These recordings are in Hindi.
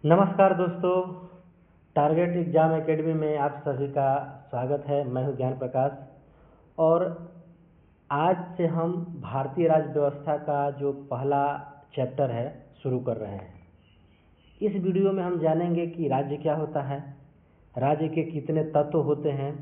नमस्कार दोस्तों, टारगेट एग्जाम एकेडमी में आप सभी का स्वागत है। मैं हूं ज्ञान प्रकाश और आज से हम भारतीय राज्य व्यवस्था का जो पहला चैप्टर है शुरू कर रहे हैं। इस वीडियो में हम जानेंगे कि राज्य क्या होता है, राज्य के कितने तत्व होते हैं,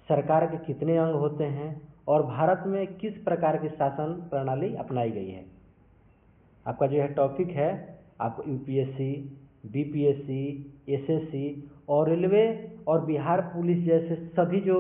सरकार के कितने अंग होते हैं और भारत में किस प्रकार की शासन प्रणाली अपनाई गई है। आपका जो है टॉपिक है, आपको यूपीएससी, बीपीएससी, एसएससी और रेलवे और बिहार पुलिस जैसे सभी जो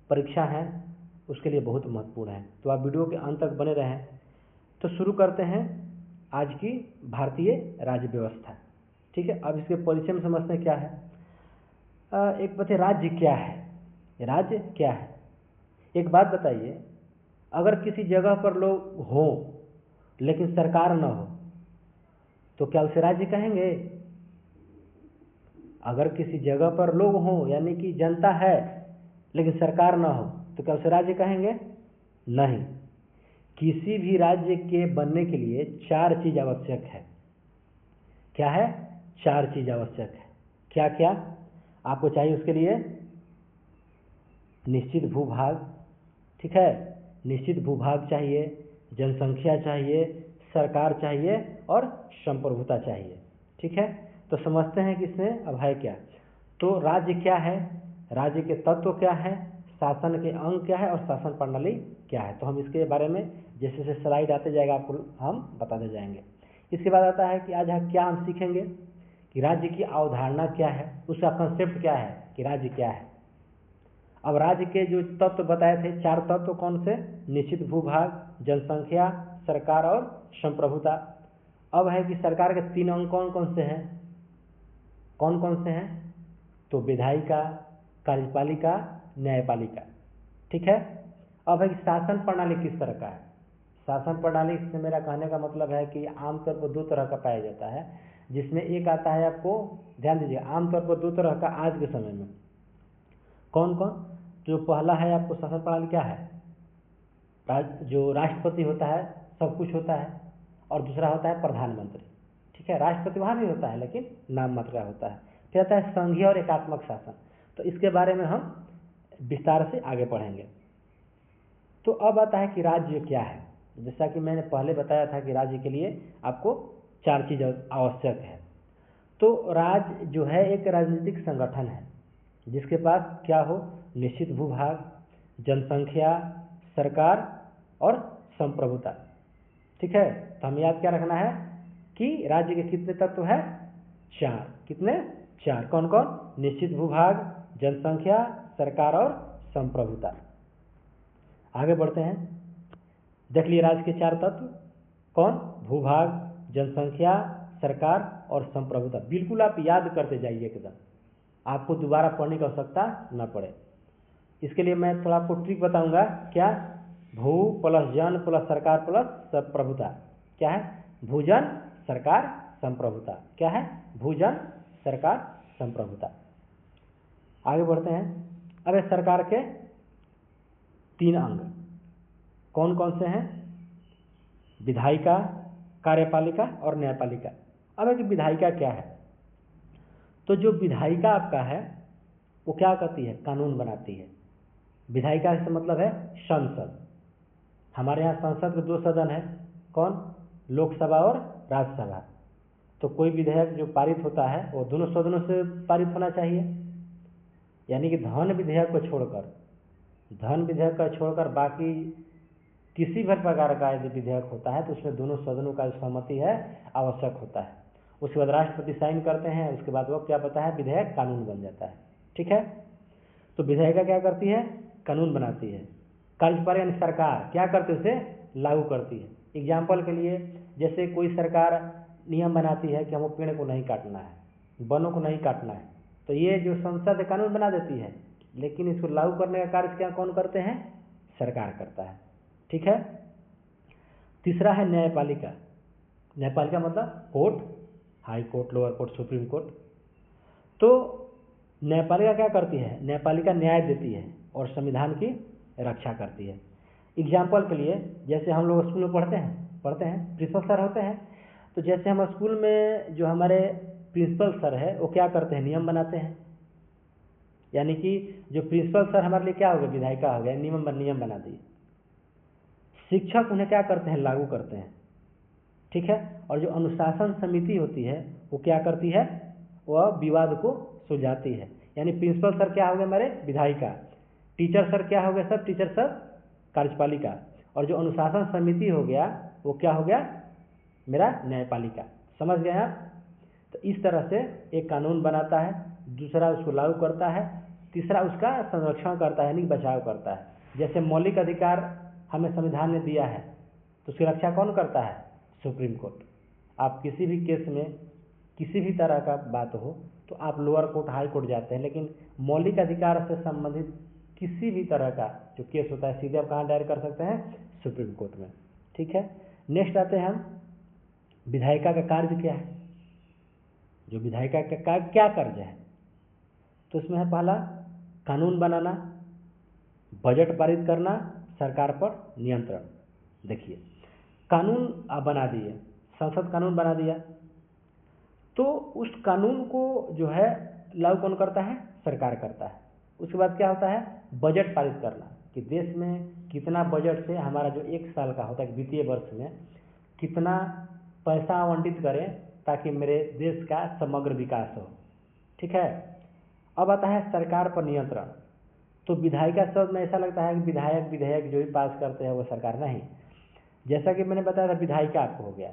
परीक्षा हैं उसके लिए बहुत महत्वपूर्ण है। तो आप वीडियो के अंत तक बने रहें। तो शुरू करते हैं आज की भारतीय राज्य व्यवस्था। ठीक है, अब इसके परिचय में समझते हैं क्या है। एक बताइए, राज्य क्या है? राज्य क्या है? एक बात बताइए, अगर किसी जगह पर लोग हों लेकिन सरकार न हो तो क्या उसे राज्य कहेंगे? अगर किसी जगह पर लोग हों यानी कि जनता है लेकिन सरकार न हो तो क्या उसे राज्य कहेंगे? नहीं। किसी भी राज्य के बनने के लिए 4 चीज आवश्यक है। क्या है? 4 चीज आवश्यक है। क्या क्या आपको चाहिए उसके लिए? निश्चित भूभाग, ठीक है, निश्चित भूभाग चाहिए, जनसंख्या चाहिए, सरकार चाहिए और संप्रभुता चाहिए। ठीक है, तो समझते हैं कि इसमें अब है क्या। तो राज्य क्या है, राज्य के तत्व क्या है, शासन के अंग क्या है और शासन प्रणाली क्या है। तो हम इसके बारे में जैसे जैसे स्लाइड आते जाएगा आपको हम बताते जाएंगे। इसके बाद आता है कि आज क्या हम सीखेंगे कि राज्य की अवधारणा क्या है, उसका कंसेप्ट क्या है कि राज्य क्या है। अब राज्य के जो तत्व बताए थे, 4 तत्व कौन से? निश्चित भूभाग, जनसंख्या, सरकार और संप्रभुता। अब है कि सरकार के 3 अंग कौन कौन से हैं? कौन कौन से हैं? तो विधायिका, कार्यपालिका, न्यायपालिका। ठीक है। अब है कि शासन प्रणाली किस तरह का है। शासन प्रणाली से मेरा कहने का मतलब है कि आमतौर पर 2 तरह का पाया जाता है, जिसमें एक आता है, आपको ध्यान दीजिए, आमतौर पर 2 तरह का आज के समय में। कौन कौन? जो पहला है आपको शासन प्रणाली क्या है, जो राष्ट्रपति होता है, सब कुछ होता है, और दूसरा होता है प्रधानमंत्री। ठीक है, राष्ट्रपति वहाँ भी होता है लेकिन नाम मात्र का होता है। फिर आता है संघीय और एकात्मक शासन। तो इसके बारे में हम विस्तार से आगे पढ़ेंगे। तो अब आता है कि राज्य क्या है। जैसा कि मैंने पहले बताया था कि राज्य के लिए आपको 4 चीज आवश्यक है। तो राज्य जो है एक राजनीतिक संगठन है जिसके पास क्या हो? निश्चित भूभाग, जनसंख्या, सरकार और संप्रभुता। ठीक है, तो हम याद क्या रखना है कि राज्य के कितने तत्व है? 4। कितने? 4। कौन कौन? निश्चित भूभाग, जनसंख्या, सरकार और संप्रभुता। आगे बढ़ते हैं। देख लिए राज्य के 4 तत्व कौन? भूभाग, जनसंख्या, सरकार और संप्रभुता। बिल्कुल आप याद करते जाइए एकदम, आपको दोबारा पढ़ने की आवश्यकता न पड़े। इसके लिए मैं थोड़ा आपको ट्रिक बताऊंगा। क्या? भू प्लस जन प्लस सरकार प्लस संप्रभुता। क्या है? भूजन, सरकार, संप्रभुता। क्या है? भूजन, सरकार, संप्रभुता। आगे बढ़ते हैं। अब सरकार के 3 अंग कौन कौन से हैं? विधायिका, कार्यपालिका और न्यायपालिका। अब एक विधायिका क्या है? तो जो विधायिका आपका है वो क्या करती है? कानून बनाती है। विधायिका से मतलब है संसद। हमारे यहाँ संसद के 2 सदन है, कौन? लोकसभा और राज्यसभा। तो कोई विधेयक जो पारित होता है वो दोनों सदनों से पारित होना चाहिए। यानी कि धन विधेयक को छोड़कर बाकी किसी भी प्रकार का यदि विधेयक होता है तो उसमें दोनों सदनों का सहमति है आवश्यक होता है। उसके बाद राष्ट्रपति साइन करते हैं, उसके बाद वो क्या पता है, विधेयक कानून बन जाता है। ठीक है, तो विधायिका क्या करती है? कानून बनाती है। कार्यपालिका यानी सरकार क्या करती है? उसे लागू करती है। एग्जाम्पल के लिए, जैसे कोई सरकार नियम बनाती है कि हमको पेड़ को नहीं काटना है, वनों को नहीं काटना है, तो ये जो संसद कानून बना देती है, लेकिन इसको लागू करने का कार्य क्या कौन करते हैं? सरकार करता है। ठीक है। तीसरा है न्यायपालिका। न्यायपालिका मतलब court, high court, lower court, supreme court. तो न्यायपालिका क्या करती है? न्यायपालिका न्याय देती है और संविधान की रक्षा करती है। एग्जाम्पल के लिए, जैसे हम लोग स्कूल में पढ़ते हैं प्रिंसिपल सर होते हैं, तो जैसे हम स्कूल में जो हमारे प्रिंसिपल सर है वो क्या करते हैं, नियम बनाते हैं। यानी कि जो प्रिंसिपल सर हमारे लिए क्या हो गया, विधायिका हो गया, नियम बना दिए। शिक्षक उन्हें क्या करते हैं, लागू करते हैं। ठीक है। और जो अनुशासन समिति होती है वो क्या करती है, वह विवाद को सुलझाती है। यानी प्रिंसिपल सर क्या हो गए हमारे, विधायिका। टीचर सर क्या हो गए, सब टीचर सर कार्यपालिका। और जो अनुशासन समिति हो गया वो क्या हो गया, मेरा न्यायपालिका। समझ गए आप। तो इस तरह से एक कानून बनाता है, दूसरा उसको लागू करता है, तीसरा उसका संरक्षण करता है, यानी बचाव करता है। जैसे मौलिक अधिकार हमें संविधान ने दिया है तो उसकी रक्षा कौन करता है, सुप्रीम कोर्ट। आप किसी भी केस में किसी भी तरह का बात हो तो आप लोअर कोर्ट, हाई कोर्ट जाते हैं, लेकिन मौलिक अधिकार से संबंधित किसी भी तरह का जो केस होता है सीधे आप कहाँ दायर कर सकते हैं, सुप्रीम कोर्ट में। ठीक है। नेक्स्ट आते हैं हम, विधायिका का कार्य क्या है। जो विधायिका का क्या कार्य है, तो इसमें है पहला कानून बनाना, बजट पारित करना, सरकार पर नियंत्रण। देखिए कानून आप बना दिए, संसद कानून बना दिया, तो उस कानून को जो है लागू कौन करता है, सरकार करता है। उसके बाद क्या होता है, बजट पारित करना, कि देश में कितना बजट से हमारा जो एक साल का होता है वित्तीय वर्ष में कितना पैसा आवंटित करें ताकि मेरे देश का समग्र विकास हो। ठीक है। अब आता है सरकार पर नियंत्रण। तो विधायिका शब्द में ऐसा लगता है कि विधेयक जो भी पास करते हैं वो सरकार, नहीं। जैसा कि मैंने बताया था, विधायिका आपको हो गया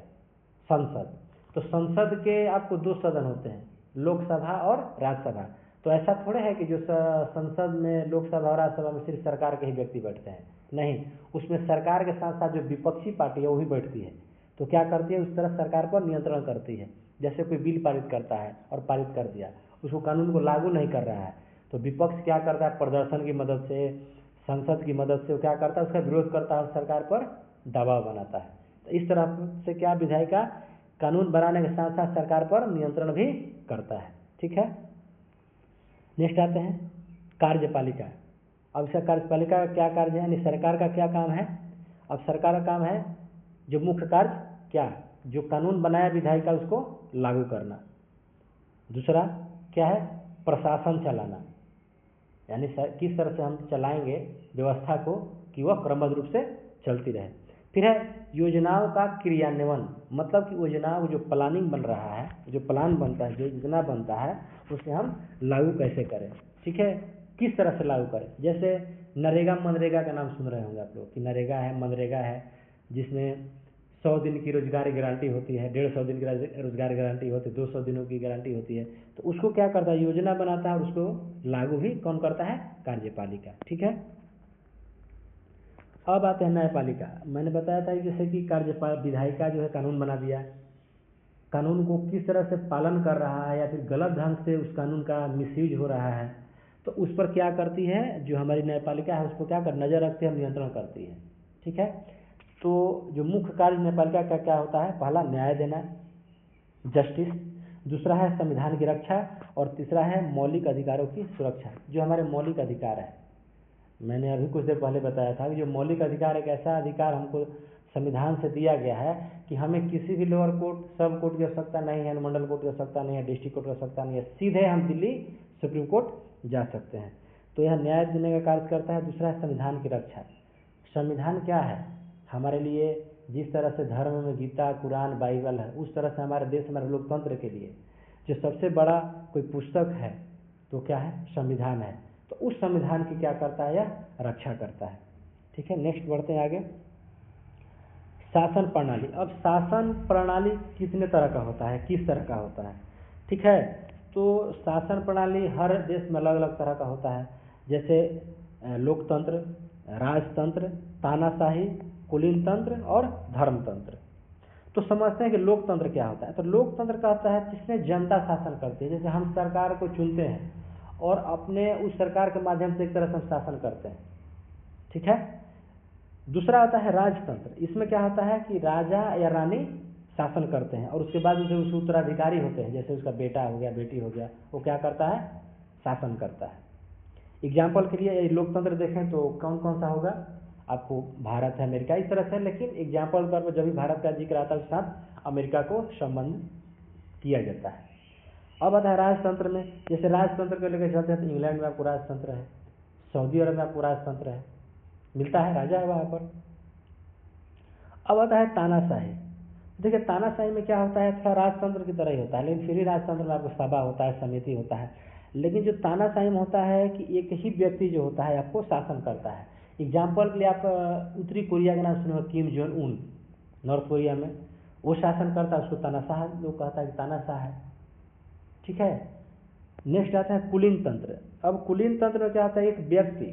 संसद। तो संसद के आपको दो सदन होते हैं, लोकसभा और राज्यसभा। तो ऐसा थोड़े है कि जो संसद में, लोकसभा और राज्यसभा में सिर्फ सरकार के ही व्यक्ति बैठते हैं, नहीं। उसमें सरकार के साथ साथ जो विपक्षी पार्टी है वो भी बैठती है। तो क्या करती है, उस तरह सरकार पर नियंत्रण करती है। जैसे कोई बिल पारित करता है और पारित कर दिया, उसको कानून को लागू नहीं कर रहा है, तो विपक्ष क्या करता है, प्रदर्शन की मदद से, संसद की मदद से वो क्या करता है, उसका विरोध करता है, सरकार पर दबाव बनाता है। तो इस तरह से क्या विधायिका कानून बनाने के साथ साथ सरकार पर नियंत्रण भी करता है। ठीक है। नेक्स्ट आते हैं कार्यपालिका। अब इसका कार्यपालिका का क्या कार्य है, यानी सरकार का क्या काम है। अब सरकार का काम है जो मुख्य कार्य क्या, जो कानून बनाया विधायिका उसको लागू करना। दूसरा क्या है, प्रशासन चलाना, यानी किस तरह से हम चलाएंगे व्यवस्था को कि वह क्रमबद्ध रूप से चलती रहे। फिर है योजनाओं का क्रियान्वयन, मतलब कि योजनाओं जो प्लानिंग बन रहा है, जो प्लान बनता है, जो योजना बनता है, उसे हम लागू कैसे करें। ठीक है, किस तरह से लागू करें। जैसे नरेगा मनरेगा का नाम सुन रहे होंगे आप लोग, कि नरेगा है, मनरेगा है, जिसमें 100 दिन की रोजगार गारंटी होती है, 150 दिन की रोजगार गारंटी होती है, 200 दिनों की गारंटी होती है। तो उसको क्या करता है, योजना बनाता है और उसको लागू भी कौन करता है, कार्यपालिका। ठीक है। अब आते हैं न्यायपालिका। मैंने बताया था जैसे कि विधायिका जो है कानून बना दिया, कानून को किस तरह से पालन कर रहा है या फिर गलत ढंग से उस कानून का मिसयूज हो रहा है, तो उस पर क्या करती है जो हमारी न्यायपालिका है, उसको क्या कर नजर रखती है, नियंत्रण करती है। ठीक है। तो जो मुख्य कार्य न्यायपालिका का क्या होता है, पहला न्याय देना, जस्टिस, दूसरा है संविधान की रक्षा, और तीसरा है मौलिक अधिकारों की सुरक्षा। जो हमारे मौलिक अधिकार है, मैंने अभी कुछ देर पहले बताया था कि जो मौलिक अधिकार एक ऐसा अधिकार हमको संविधान से दिया गया है कि हमें किसी भी लोअर कोर्ट, सब कोर्ट की आवश्यकता नहीं है, अनुमंडल कोर्ट की आवश्यकता नहीं है, डिस्ट्रिक्ट कोर्ट की आवश्यकता नहीं है, सीधे हम दिल्ली सुप्रीम कोर्ट जा सकते हैं। तो यह न्याय देने का कार्य करता है। दूसरा है संविधान की रक्षा। संविधान क्या है, हमारे लिए जिस तरह से धर्म में गीता, कुरान, बाइबल है, उस तरह से हमारे देश, हमारे लोकतंत्र के लिए जो सबसे बड़ा कोई पुस्तक है तो क्या है, संविधान है। तो उस संविधान की क्या करता है, यह रक्षा करता है। ठीक है। नेक्स्ट बढ़ते हैं आगे, शासन प्रणाली। अब शासन प्रणाली कितने तरह का होता है, किस तरह का होता है। ठीक है। तो शासन प्रणाली हर देश में अलग अलग तरह का होता है। जैसे लोकतंत्र, राजतंत्र, तानाशाही, कुलीन तंत्र और धर्मतंत्र। तो समझते हैं कि लोकतंत्र क्या होता है। तो लोकतंत्र का होता है जिसमें जनता शासन करती है। जैसे हम सरकार को चुनते हैं और अपने उस सरकार के माध्यम से एक तरह से हम शासन करते हैं। ठीक है। दूसरा होता है राजतंत्र। इसमें क्या होता है कि राजा या रानी शासन करते हैं और उसके बाद जो उसके उत्तराधिकारी होते हैं, जैसे उसका बेटा हो गया, बेटी हो गया, वो क्या करता है, शासन करता है। एग्जाम्पल के लिए लोकतंत्र देखें तो कौन कौन सा होगा, आपको भारत है, अमेरिका, इस तरह से। लेकिन एग्जाम्पल तौर पर जब भी भारत का जिक्र आता है उसके साथ अमेरिका को संबंध किया जाता है। अब आता है राजतंत्र में, जैसे राजतंत्र को लेकर चलते हैं तो इंग्लैंड में आपको राजतंत्र है, सऊदी अरब में आपको राजतंत्र है, मिलता है, राजा है वहाँ पर। अब आता है तानाशाही। देखिए तानाशाही में क्या होता है, थोड़ा राजतंत्र की तरह ही होता है, लेकिन फिर भी राजतंत्र में आपको सभा होता है, समिति होता है। लेकिन जो तानाशाही में होता है कि एक ही व्यक्ति जो होता है आपको शासन करता है। एग्जाम्पल के लिए आप उत्तरी कोरिया का नाम सुने, Kim Jong Un, north Korea में, वो शासन करता है, उसको तानाशाह लोग कहता है कि तानाशाह है, ठीक है। नेक्स्ट आता है कुलीन तंत्र। अब कुलीन तंत्र में क्या होता है, एक व्यक्ति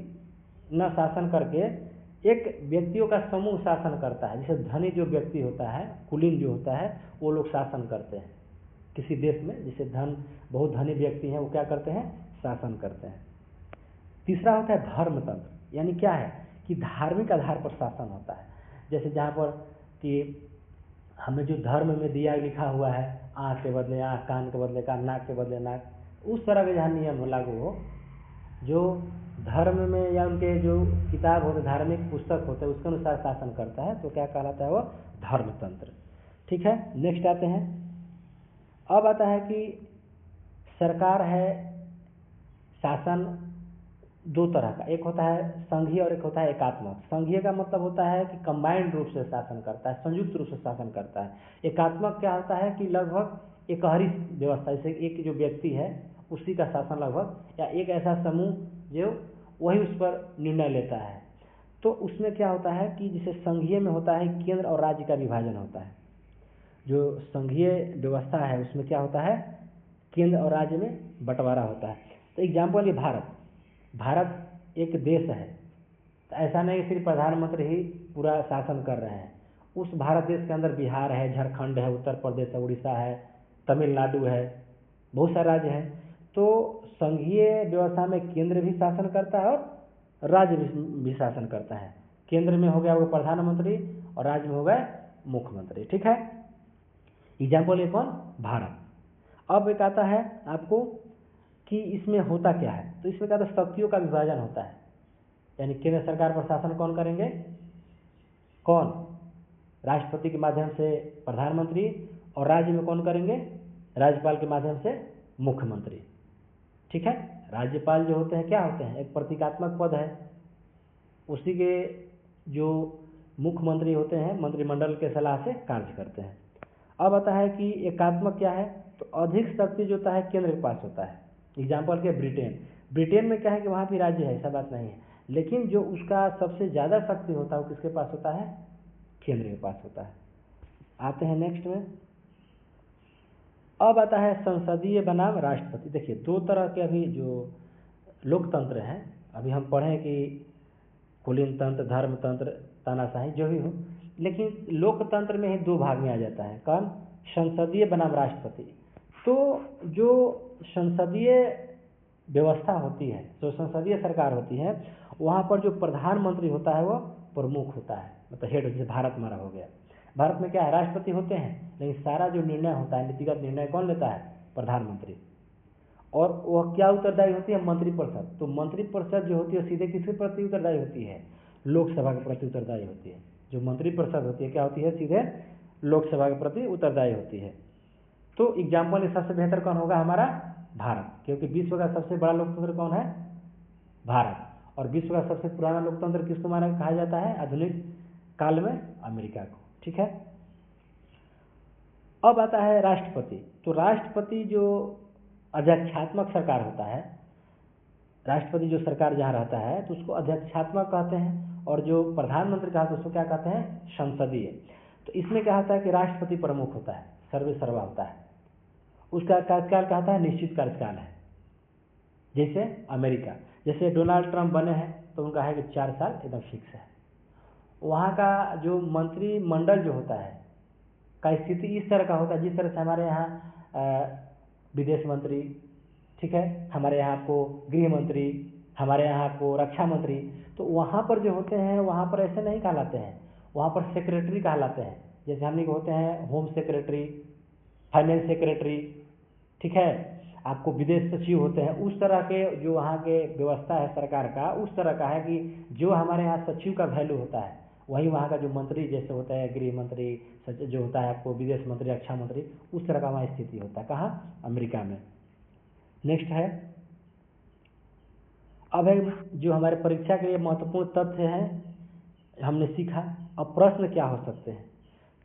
न शासन करके एक व्यक्तियों का समूह शासन करता है। जैसे धनी जो व्यक्ति होता है, कुलीन जो होता है, वो लोग शासन करते हैं किसी देश में। जैसे बहुत धनी व्यक्ति हैं, वो क्या करते हैं, शासन करते हैं। तीसरा होता है धर्म तंत्र, यानी क्या है कि धार्मिक आधार पर शासन होता है। जैसे जहाँ पर कि हमें जो धर्म में दिया लिखा हुआ है, आँख के बदले आँख, कान के बदले कान, नाक के बदले नाक, उस तरह के जहाँ नियम लागू हो, जो धर्म में या उनके जो किताब होते, धार्मिक पुस्तक होते हैं, उसके अनुसार शासन करता है, तो क्या कहलाता है वो, धर्म तंत्र, ठीक है। नेक्स्ट आते हैं, अब आता है कि सरकार है, शासन दो तरह का, एक होता है संघीय और एक होता है एकात्मक। संघीय का मतलब होता है कि कंबाइंड रूप से शासन करता है, संयुक्त रूप से शासन करता है। एकात्मक क्या होता है कि लगभग एकहरी व्यवस्था, जैसे एक जो व्यक्ति है उसी का शासन लगभग, या एक ऐसा समूह जो वही उस पर निर्णय लेता है। तो उसमें क्या होता है कि जैसे संघीय में होता है केंद्र और राज्य का विभाजन होता है। जो संघीय व्यवस्था है उसमें क्या होता है, केंद्र और राज्य में बंटवारा होता है। तो एग्जाम्पल ये भारत एक देश है, तो ऐसा नहीं सिर्फ प्रधानमंत्री ही पूरा शासन कर रहे हैं। उस भारत देश के अंदर बिहार है, झारखंड है, उत्तर प्रदेश है, उड़ीसा है, तमिलनाडु है, बहुत सारे राज्य हैं। तो संघीय व्यवस्था में केंद्र भी शासन करता है और राज्य भी शासन करता है। केंद्र में हो गया वो प्रधानमंत्री और राज्य में हो गए मुख्यमंत्री, ठीक है। एग्जाम्पल एक कौन, भारत। अब एक आता है आपको कि इसमें होता क्या है, तो इसमें क्या होता है, शक्तियों का विभाजन होता है। यानी केंद्र सरकार पर शासन कौन करेंगे, कौन, राष्ट्रपति के माध्यम से प्रधानमंत्री, और राज्य में कौन करेंगे, राज्यपाल के माध्यम से मुख्यमंत्री, ठीक है। राज्यपाल जो होते हैं क्या होते हैं, एक प्रतीकात्मक पद है, उसी के जो मुख्यमंत्री होते हैं मंत्रिमंडल के सलाह से कार्य करते हैं। अब आता है कि एकात्मक क्या है, तो अधिक शक्ति जो होता है केंद्र के पास होता है। एग्जाम्पल के ब्रिटेन में क्या है कि वहाँ भी राज्य है, ऐसा बात नहीं है, लेकिन जो उसका सबसे ज़्यादा शक्ति होता है वो किसके पास होता है, केंद्र के पास होता है। आते हैं नेक्स्ट में, अब आता है संसदीय बनाम राष्ट्रपति। देखिए दो तरह के अभी जो लोकतंत्र हैं, अभी हम पढ़ें कि कुलीन तंत्र, धर्म तंत्र, तानाशाही, जो भी हो, लेकिन लोकतंत्र में ही दो भाग में आ जाता है, कौन, संसदीय बनाम राष्ट्रपति। तो जो संसदीय व्यवस्था होती है, जो संसदीय सरकार होती है, वहाँ पर जो प्रधानमंत्री होता है वो प्रमुख होता है, मतलब हेड। जैसे भारत हमारा हो गया, भारत में क्या है, राष्ट्रपति होते हैं, लेकिन सारा जो निर्णय होता है, नीतिगत निर्णय कौन लेता है, प्रधानमंत्री। और वह क्या उत्तरदायी होती है, मंत्रिपरिषद। तो मंत्रिपरिषद जो होती है सीधे किसके प्रति उत्तरदायी होती है, लोकसभा के प्रति उत्तरदायी होती है। जो मंत्रिपरिषद होती है क्या होती है, सीधे लोकसभा के प्रति उत्तरदायी होती है। तो एग्जाम्पल सबसे बेहतर कौन होगा, हमारा भारत, क्योंकि विश्व का सबसे बड़ा लोकतंत्र कौन है, भारत। और विश्व का सबसे पुराना लोकतंत्र किसको माना कहा जाता है आधुनिक काल में, अमेरिका को, ठीक है। अब आता है राष्ट्रपति। तो राष्ट्रपति जो अध्यक्षात्मक सरकार होता है, राष्ट्रपति जो सरकार जहाँ रहता है तो उसको अध्यक्षात्मक कहते हैं, और जो प्रधानमंत्री कहा तो उसको क्या कहते हैं, संसदीय। तो इसमें क्या होता है कि राष्ट्रपति प्रमुख होता है, सर्वे सर्वा होता है, उसका कार्यकाल क्या होता है, निश्चित कार्यकाल है। जैसे अमेरिका, जैसे डोनाल्ड ट्रंप बने हैं तो उनका है कि 4 साल एकदम फिक्स है। वहाँ का जो मंत्रिमंडल जो होता है का स्थिति इस तरह का होता है जिस तरह से हमारे यहाँ विदेश मंत्री, ठीक है, हमारे यहाँ आपको गृह मंत्री, हमारे यहाँ आपको रक्षा मंत्री। तो वहाँ पर जो होते हैं वहाँ पर ऐसे नहीं कहलाते हैं, वहाँ पर सेक्रेटरी कहलाते हैं। जैसे हमने होते हैं होम सेक्रेटरी, फाइनेंस सेक्रेटरी, ठीक है, आपको विदेश सचिव होते हैं। उस तरह के जो वहाँ के व्यवस्था है सरकार का, उस तरह का है कि जो हमारे यहाँ सचिव का वैल्यू होता है वही वहाँ का जो मंत्री जैसे होता है, गृह मंत्री जो होता है आपको, विदेश मंत्री, रक्षा मंत्री, उस तरह का वहाँ स्थिति होता है। कहाँ? अमेरिका में। नेक्स्ट है, अब है जो हमारे परीक्षा के लिए महत्वपूर्ण तथ्य हैं, हमने सीखा। अब प्रश्न क्या हो सकते हैं?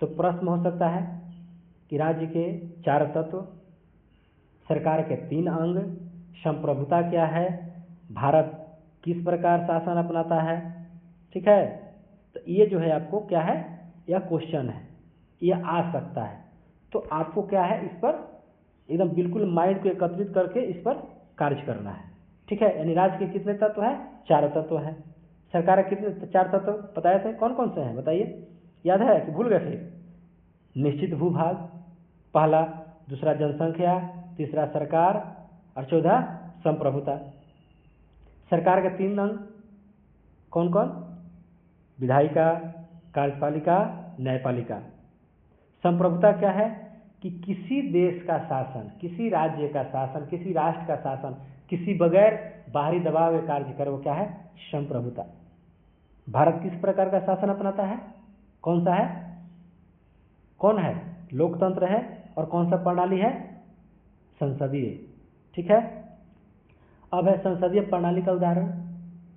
तो प्रश्न हो सकता है कि राज्य के 4 तत्व, सरकार के 3 अंग, संप्रभुता क्या है, भारत किस प्रकार शासन अपनाता है। ठीक है, तो ये जो है आपको क्या है, यह क्वेश्चन है, यह आ सकता है। तो आपको क्या है, इस पर एकदम बिल्कुल माइंड को एकत्रित करके इस पर कार्य करना है। ठीक है, यानी राज्य के कितने तत्व हैं? 4 तत्व हैं। सरकार के कितने 4 तत्व बताए थे, कौन कौन से हैं बताइए, याद है कि भूल गए फिर? निश्चित भूभाग पहला, दूसरा जनसंख्या, तीसरा सरकार और चौथा संप्रभुता। सरकार के 3 अंग कौन कौन? विधायिका, कार्यपालिका, न्यायपालिका। संप्रभुता क्या है कि किसी देश का शासन, किसी राज्य का शासन, किसी राष्ट्र का शासन किसी बगैर बाहरी दबाव के कार्य करे, वो क्या है? संप्रभुता। भारत किस प्रकार का शासन अपनाता है? कौन सा है? कौन है? लोकतंत्र है। और कौन सा प्रणाली है? संसदीय। ठीक है, अब है संसदीय प्रणाली का उदाहरण,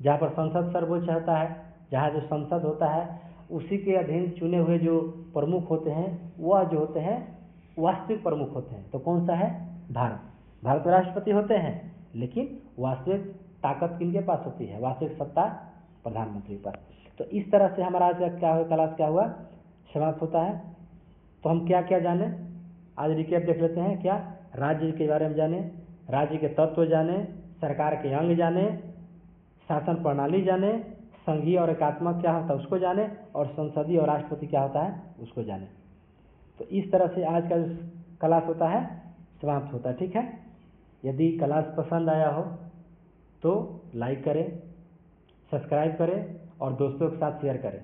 जहाँ पर संसद सर्वोच्च होता है, जहाँ जो संसद होता है उसी के अधीन चुने हुए जो प्रमुख होते हैं, वह जो होते हैं वास्तविक प्रमुख होते हैं। तो कौन सा है? भारत। भारत में राष्ट्रपति होते हैं, लेकिन वास्तविक ताकत किनके पास होती है? वास्तविक सत्ता प्रधानमंत्री के पास। तो इस तरह से हमारा आज का क्या हुआ, क्लास क्या हुआ, समाप्त होता है। तो हम क्या क्या जाने, आज रिकैप देख लेते हैं। क्या? राज्य के बारे में जाने, राज्य के तत्व जाने, सरकार के अंग जाने, शासन प्रणाली जाने, संघीय और एकात्मक क्या होता है उसको जाने, और संसदीय और राष्ट्रपति क्या होता है उसको जाने। तो इस तरह से आज का जो क्लास होता है समाप्त होता है। ठीक है, यदि क्लास पसंद आया हो तो लाइक करें, सब्सक्राइब करें और दोस्तों के साथ शेयर करें।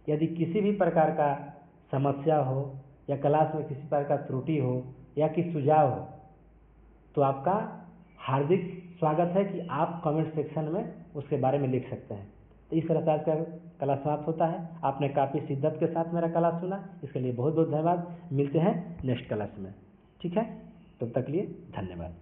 यदि किसी भी प्रकार का समस्या हो या क्लास में किसी प्रकार का त्रुटि हो या किसी सुझाव हो तो आपका हार्दिक स्वागत है कि आप कमेंट सेक्शन में उसके बारे में लिख सकते हैं। तो इस तरह से आज का क्लास समाप्त होता है। आपने काफ़ी शिद्दत के साथ मेरा क्लास सुना, इसके लिए बहुत बहुत धन्यवाद। मिलते हैं नेक्स्ट क्लास में। ठीक है, तब तक लिए धन्यवाद।